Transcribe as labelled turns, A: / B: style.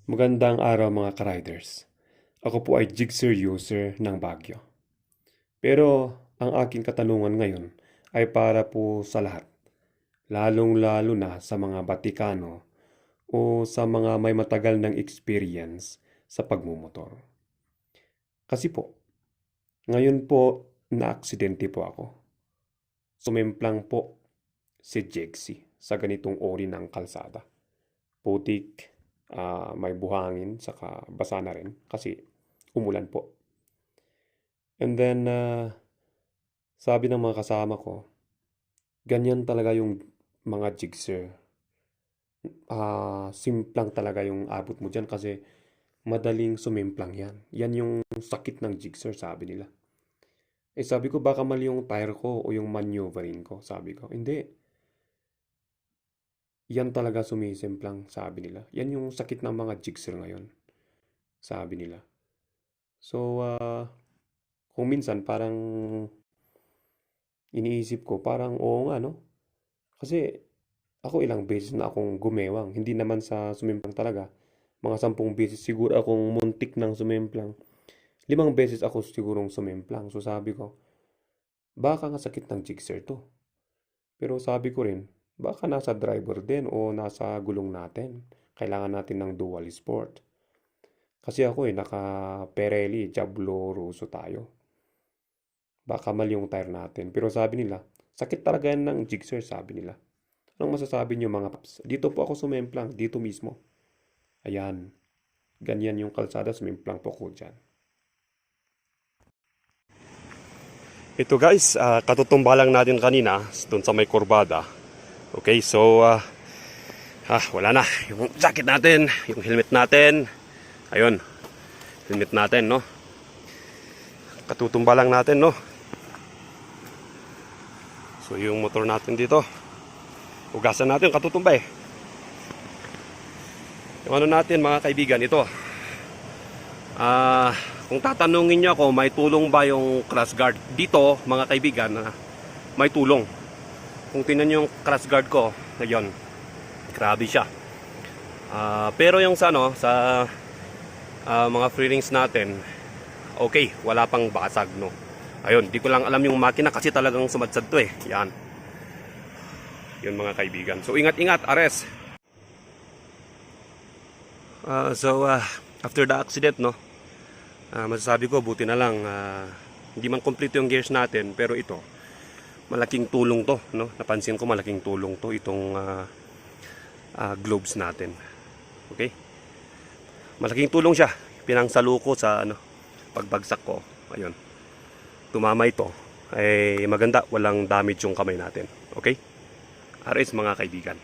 A: Magandang araw mga ka-riders. Ako po ay Jigsaw user ng Baguio. Pero ang aking katanungan ngayon ay para po sa lahat, lalong-lalo na sa mga Batikano o sa mga may matagal ng experience sa pagmumotor. Kasi po, ngayon po na-aksidente po ako. Sumemplang po si Jegsy sa ganitong uri ng kalsada. Putik, may buhangin, saka basa na rin kasi umulan po. And then, sabi ng mga kasama ko, ganyan talaga yung mga jigsaw. Simplang talaga yung abot mo dyan kasi madaling sumimplang yan. Yan yung sakit ng jigsaw, sabi nila. Sabi ko, baka mali yung tire ko o yung maneuvering ko, sabi ko. Hindi. Yan talaga sumisimplang, sabi nila. Yan yung sakit ng mga jigsaw ngayon, sabi nila. So, kung minsan parang iniisip ko, parang oo nga, no? Kasi ako ilang beses na akong gumewang. Hindi naman sa sumimplang talaga. Mga 10 beses siguro akong muntik ng sumimplang. 5 beses ako sigurong sumimplang. So sabi ko, baka nga sakit ng jigsaw to. Pero sabi ko rin, baka nasa driver din o nasa gulong natin. Kailangan natin ng dual sport. Kasi ako naka Pirelli, Diablo Rosso tayo. Baka mali yung tire natin. Pero sabi nila, sakit talaga yan ng jigsaw, sabi nila. Anong masasabi niyo mga paps? Dito po ako sumimplang, dito mismo. Ayan, ganyan yung kalsada, sumimplang po ko dyan. Ito guys, katutumba lang natin kanina doon sa may kurbada. Okay, so wala na. Yung jacket natin, yung helmet natin. Ayun, helmet natin, no? Katutumba lang natin, no? So yung motor natin dito, ugasan natin, katutumba eh. Yung ano natin mga kaibigan, ito. Kung tatanungin niyo ako, may tulong ba yung crash guard? Dito mga kaibigan, may tulong. Kung tingnan niyo yung crash guard ko, ayun, grabe siya. Pero yung sa mga free rings natin, okay, wala pang basag, no? Ayun, di ko lang alam yung makina kasi talagang sumadsad to eh. Yan. Yun mga kaibigan. So ingat-ingat, Ares. After the accident, no, masasabi ko, buti na lang, hindi man kompleto yung gears natin, pero ito, malaking tulong to, no? Napansin ko malaking tulong to, itong globes natin. Okay? Malaking tulong siya. Pinangsalo ko sa pagbagsak ko. Ayun. Tumama ito. Maganda, walang damage yung kamay natin. Okay? RS mga kaibigan.